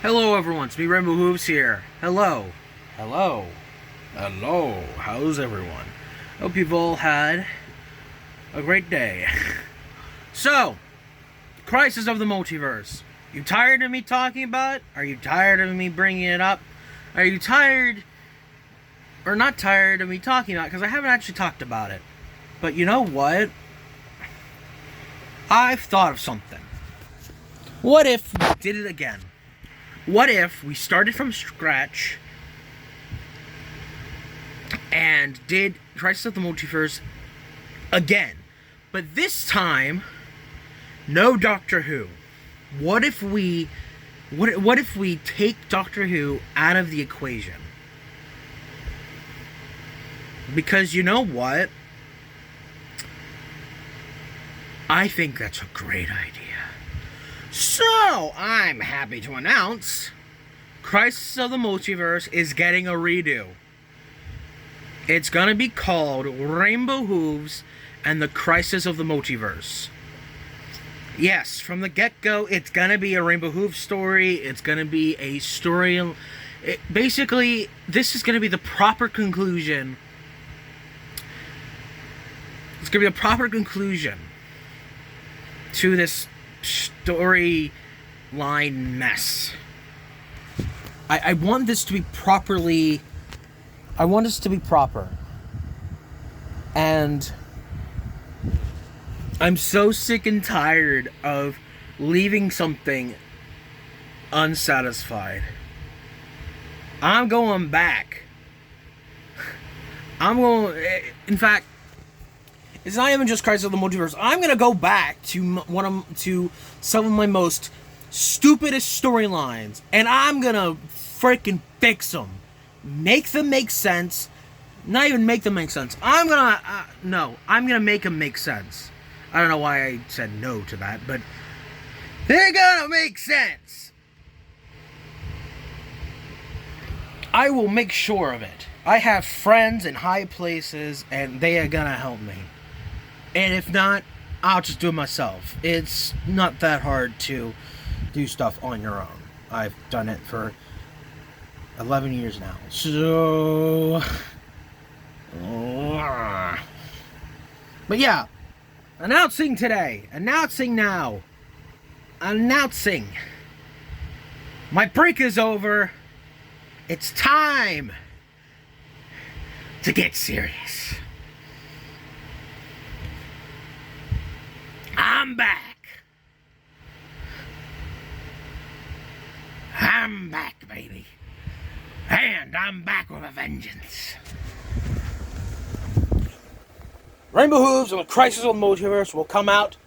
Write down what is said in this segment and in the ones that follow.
Hello everyone, it's me Rainbow Whooves here. Hello. Hello. Hello. How's everyone? Hope you've all had a great day. So, Crisis of the Multiverse. You tired of me talking about it? Are you tired of me bringing it up? Are you tired or not tired of me talking about it? Because I haven't actually talked about it. But you know what? I've thought of something. What if we did it again? What if we started from scratch and did Crisis of the Multiverse again? But this time, no Doctor Who. What if we take Doctor Who out of the equation? Because you know what? I think that's a great idea. So, I'm happy to announce Crisis of the Multiverse is getting a redo. It's gonna be called Rainbow Whooves and the Crisis of the Multiverse. Yes, from the get-go, it's gonna be a Rainbow Whooves story. It's gonna be a story. Basically, this is gonna be the proper conclusion. It's gonna be the proper conclusion to this storyline mess. I want this to be properly. I want this to be proper. And I'm so sick and tired of leaving something unsatisfied. I'm going back. In fact, it's not even just Crisis of the Multiverse. I'm gonna go back to some of my most stupidest storylines, and I'm gonna freaking fix them, make them make sense. Not even make them make sense. I'm gonna make them make sense. I don't know why I said no to that, but they're gonna make sense. I will make sure of it. I have friends in high places, and they are gonna help me. And if not, I'll just do it myself. It's not that hard to do stuff on your own. I've done it for 11 years now. So... But yeah, announcing my break is over. It's time to get serious. I'm back. I'm back, baby. And I'm back with a vengeance. Rainbow Whooves and the Crisis of the Multiverse will come out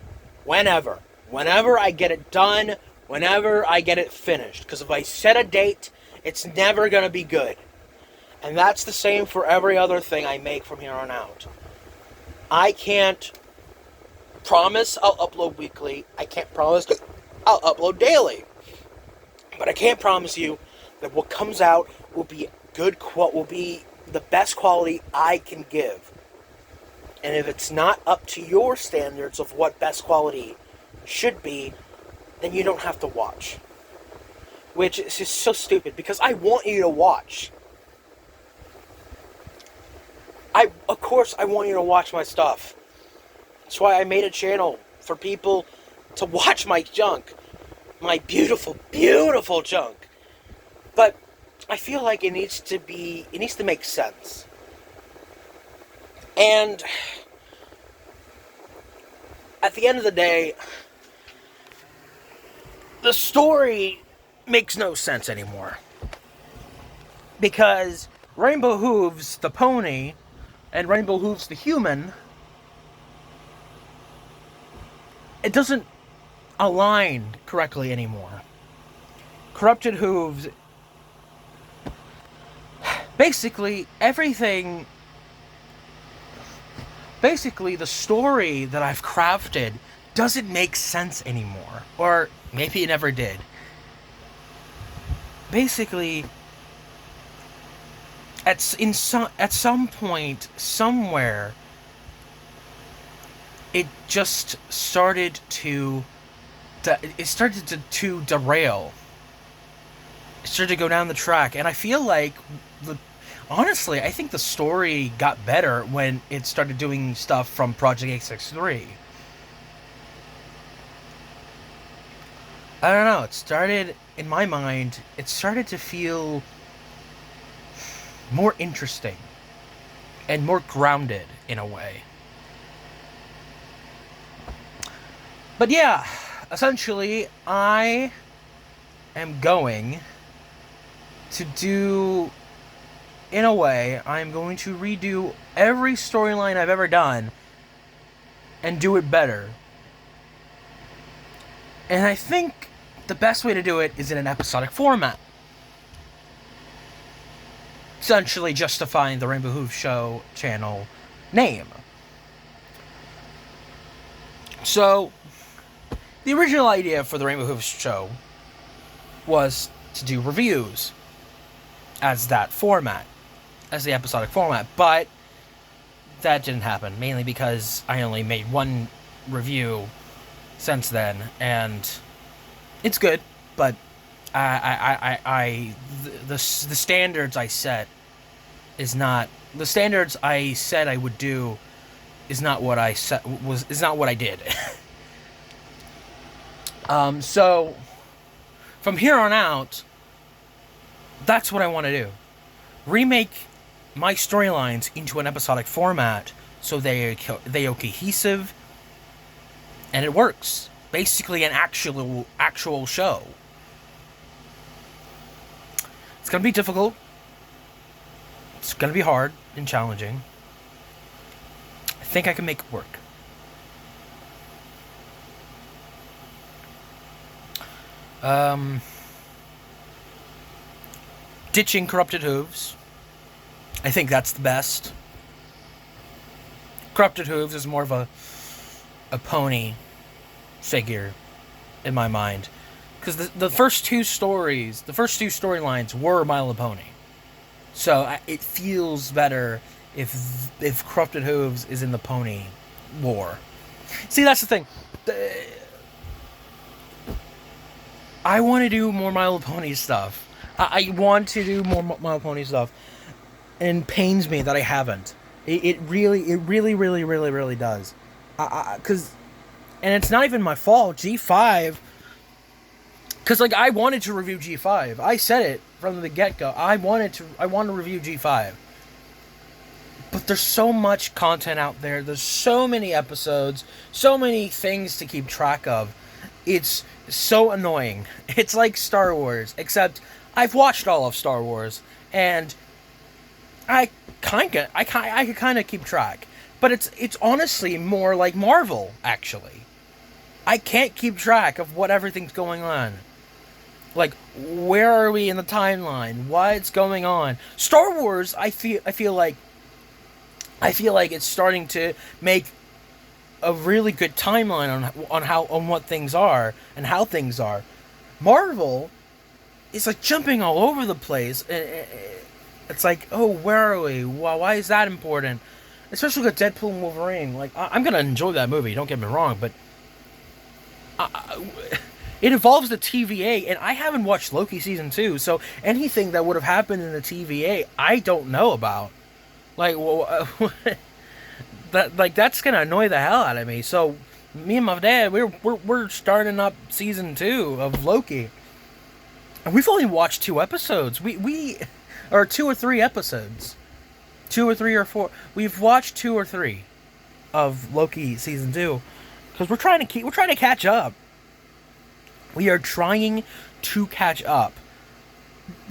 whenever. Whenever I get it done, whenever I get it finished. Because if I set a date, it's never going to be good. And that's the same for every other thing I make from here on out. I can't promise I'll upload weekly. I can't promise I'll upload daily. But I can promise you that what comes out will be will be the best quality I can give. And if it's not up to your standards of what best quality should be, then you don't have to watch. Which is just so stupid, because I want you to watch. Of course I want you to watch my stuff. That's why I made a channel for people to watch my junk. My beautiful, beautiful junk. But I feel like it needs to make sense. And at the end of the day, the story makes no sense anymore. Because Rainbow Hooves, the pony, and Rainbow Hooves, the human, it doesn't align correctly anymore. Corrupted Hooves, basically the story that I've crafted doesn't make sense anymore. Or maybe it never did. Basically, at some point, somewhere, it just started to derail. started to go down the track, and I feel like honestly, I think the story got better when it started doing stuff from Project 863. I don't know, it started, in my mind, it started to feel more interesting and more grounded in a way. But yeah, essentially, I am going to do, in a way, I'm going to redo every storyline I've ever done and do it better. And I think the best way to do it is in an episodic format. Essentially justifying the Rainbow Hooves Show channel name. So, the original idea for the Rainbow Hooves Show was to do reviews as that format, as the episodic format, but that didn't happen, mainly because I only made one review since then, and it's good, but the standards I set is not the standards I said I would do is not what I set is not what I did. So from here on out, that's what I want to do. Remake my storylines into an episodic format so they are cohesive and it works. Basically an actual show. It's going to be difficult. It's going to be hard and challenging. I think I can make it work. Ditching Corrupted Hooves. I think that's the best. Corrupted Hooves is more of a pony figure in my mind, because the first two storylines were My Little Pony, so it feels better if Corrupted Hooves is in the pony lore. See, that's the thing. I want to do more My Little Pony stuff. I want to do more My Little Pony stuff, and it pains me that I haven't. It really does. And it's not even my fault. G5, because like I wanted to review G5. I said it from the get-go. I want to review G5. But there's so much content out there. There's so many episodes, so many things to keep track of. It's so annoying. It's like Star Wars, except I've watched all of Star Wars, and I could kind of keep track. But it's honestly more like Marvel, actually. I can't keep track of what everything's going on. Like, where are we in the timeline? What's going on? Star Wars, I feel like it's starting to make a really good timeline on what things are and how things are. Marvel is like jumping all over the place. It's like, oh, where are we? Why is that important? Especially with Deadpool and Wolverine. Like, I'm gonna enjoy that movie. Don't get me wrong, but it involves the TVA, and I haven't watched Loki season 2. So anything that would have happened in the TVA, I don't know about. Like, that's gonna annoy the hell out of me. So me and my dad, we're starting up season 2 of Loki, and we've only watched 2 episodes. Or 2 or 3 episodes. 2 or 3 or 4. We've watched 2 or 3 of Loki season 2 because we're trying to catch up. We are trying to catch up.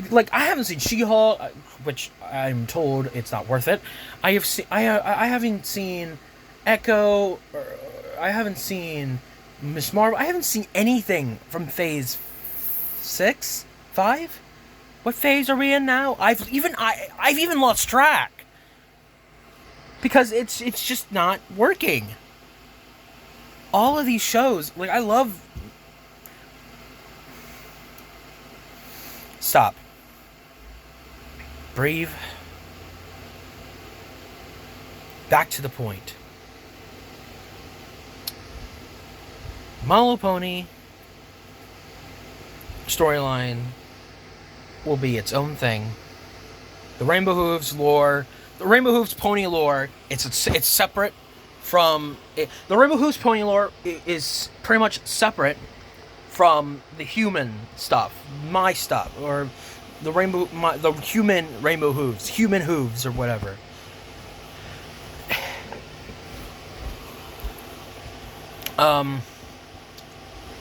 Like, I haven't seen She-Hulk, which I'm told it's not worth it. I haven't seen Echo. I haven't seen Miss Marvel. I haven't seen anything from Phase 6, 5. What phase are we in now? I've even lost track. Because it's just not working. All of these shows, like, I love... Stop. Breathe. Back to the point. My Little Pony storyline will be its own thing. The Rainbow Hooves lore, the Rainbow Hooves pony lore, it's separate from the Rainbow Hooves pony lore is pretty much separate from the human stuff, my stuff, or the human Rainbow Hooves, human hooves or whatever.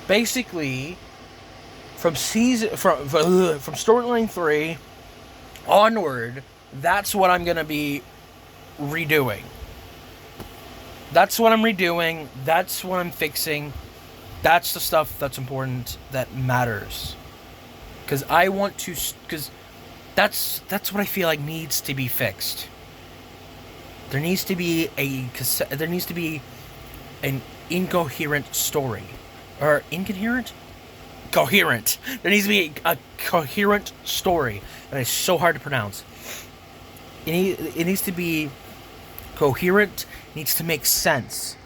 Basically, from storyline 3 onward, that's what I'm gonna be redoing. That's what I'm redoing. That's what I'm fixing. That's the stuff that's important, that matters. Because that's what I feel like needs to be fixed. There needs to be an incoherent story. Or incoherent? Coherent. There needs to be a coherent story. And it's so hard to pronounce. It needs to be coherent. It needs to make sense.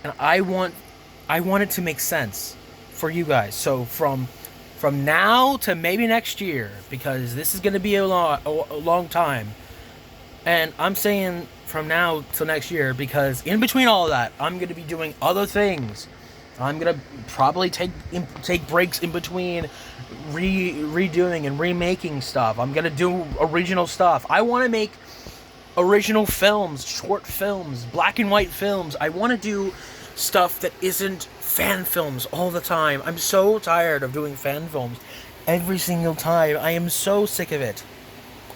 And I want it to make sense for you guys. So from now to maybe next year, because this is going to be a long time. And I'm saying from now till next year because in between all of that, I'm going to be doing other things. I'm going to probably take breaks in between redoing and remaking stuff. I'm going to do original stuff. I want to make original films, short films, black and white films. I want to do stuff that isn't fan films all the time. I'm so tired of doing fan films every single time. I am so sick of it.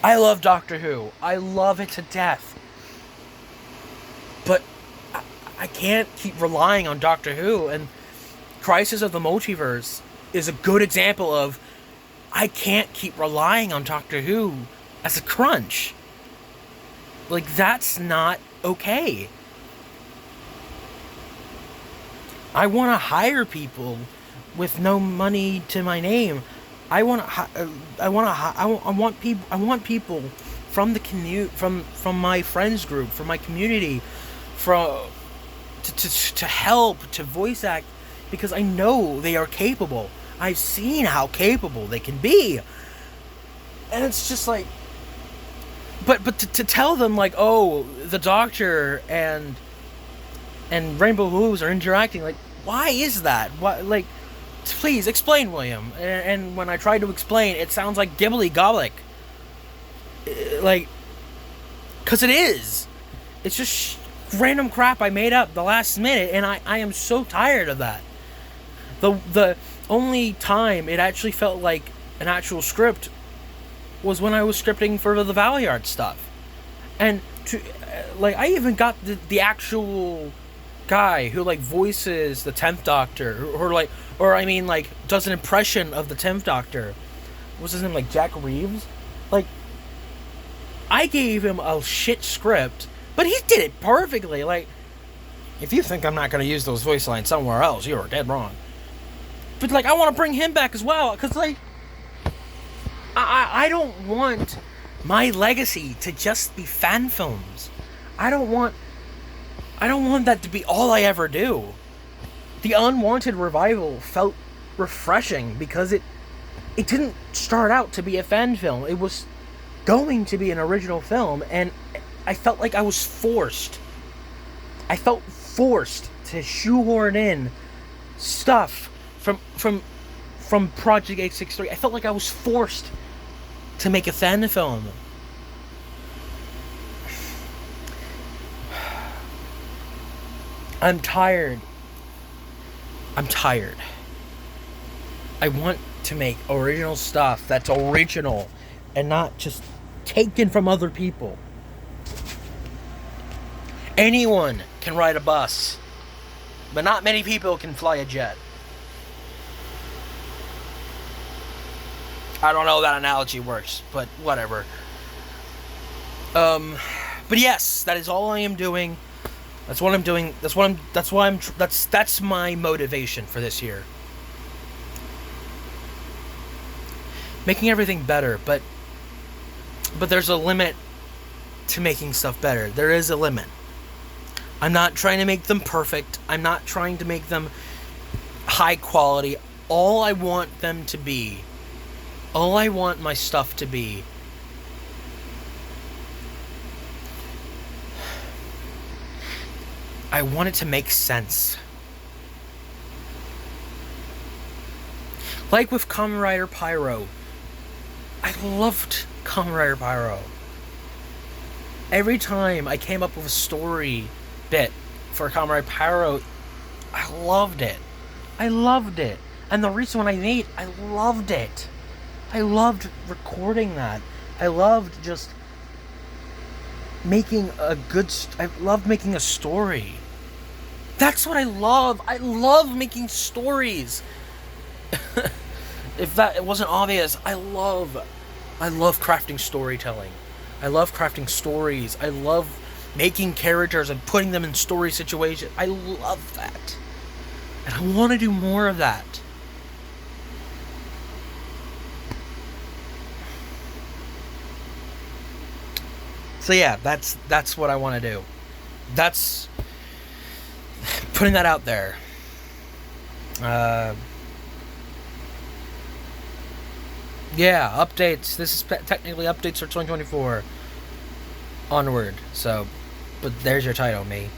I love Doctor Who. I love it to death. But I can't keep relying on Doctor Who, and Crisis of the Multiverse is a good example of I can't keep relying on Doctor Who as a crunch. Like, that's not okay. I want to hire people with no money to my name. I want people from the from my friends group, from my community, to help, to voice act, because I know they are capable. I've seen how capable they can be. And it's just like, but to tell them like, oh, the Doctor and Rainbow Hooves are interacting, like, why is that? Why, like, please explain, William. And when I try to explain, it sounds like gibbly gobblick. Like, because it is. It's just random crap I made up the last minute, and I am so tired of that. The only time it actually felt like an actual script was when I was scripting for the Valiard stuff. And I even got the actual guy who like voices the 10th Doctor, or does an impression of the 10th Doctor. What's his name, like Jack Reeves? Like, I gave him a shit script, but he did it perfectly. Like, if you think I'm not going to use those voice lines somewhere else, you are dead wrong. But like, I want to bring him back as well, because like, I don't want my legacy to just be fan films. I don't want that to be all I ever do. The Unwanted Revival felt refreshing because it didn't start out to be a fan film. It was going to be an original film, and I felt like I was forced. I felt forced to shoehorn in stuff from Project 863. I felt like I was forced to make a fan film. I'm tired. I want to make original stuff that's original and not just taken from other people. Anyone can ride a bus, but not many people can fly a jet. I don't know how that analogy works, but whatever. But yes, that is all I am doing. That's what I'm doing. That's my motivation for this year. Making everything better, but there's a limit to making stuff better. There is a limit. I'm not trying to make them perfect. I'm not trying to make them high quality. All I want them to be All I want my stuff to be, I want it to make sense. Like with Kamen Rider Pyro. I loved Kamen Rider Pyro. Every time I came up with a story bit for Kamen Rider Pyro, I loved it. I loved it. And the reason when I made, I loved it. I loved recording that. I loved just making I loved making a story. That's what I love. I love making stories. If that it wasn't obvious, I love crafting storytelling. I love crafting stories. I love making characters and putting them in story situations. I love that. And I want to do more of that. So yeah, that's what I want to do. That's putting that out there. Yeah, updates. This is technically updates for 2024 onward. So, but there's your title, me.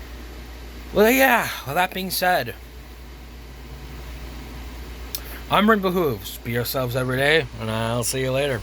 Well, yeah. With that being said, I'm Rainbow Hooves. Be yourselves every day, and I'll see you later.